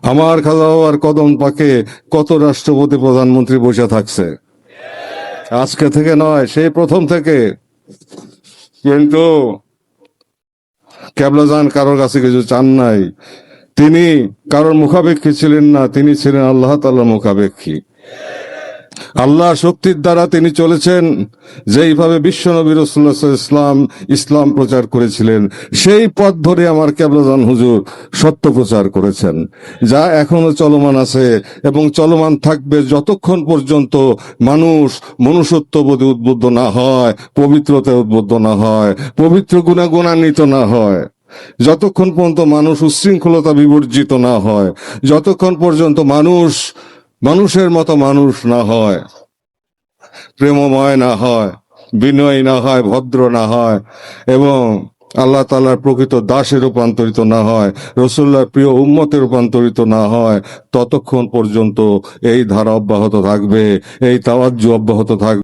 আমার খাজা বাবার কদম পাকে কত রাষ্ট্রপতি প্রধানমন্ত্রী বসে থাকছে, আজকে থেকে নয়, সেই প্রথম থেকে। কিন্তু কেবলাজান কারোর কাছে কিছু চান নাই, তিনি কারোর মুখাপেক্ষী ছিলেন না, তিনি ছিলেন আল্লাহ তাআলার মুখাপেক্ষী। আল্লাহ শক্তির দ্বারা তিনি চলেছেন, যেইভাবে বিশ্বনবী রাসূলুল্লাহ সাল্লাল্লাহু আলাইহি ওয়াসাল্লাম ইসলাম প্রচার করেছিলেন, সেই পথ ধরে আমার কেবলাজান হুজুর সত্য প্রচার করেছেন, যা এখনো চলমান আছে এবং চলমান থাকবে যতক্ষণ পর্যন্ত মানুষ মনুষ্যত্ববোধে উদ্বুদ্ধ না হয়, পবিত্রতায় উদ্বুদ্ধ না হয়, পবিত্র গুণে গুণান্বিত না হয়, যতক্ষণ পর্যন্ত মানুষ উচ্ছৃঙ্খলতা বিবর্জিত না হয়, যতক্ষণ পর্যন্ত মানুষ মানুষের মতো মানুষ না হয়, প্রেমময় না হয়, বিনয়ী না হয়, ভদ্র না হয়, এবং আল্লাহ তাআলার প্রকৃত দাসে রূপান্তরিত না হয়, রাসূলুল্লাহর প্রিয় উম্মতে রূপান্তরিত না হয়, ততক্ষণ পর্যন্ত এই ধারা অব্যাহত থাকবে, এই তাওয়াজ্জু অব্যাহত থাকবে।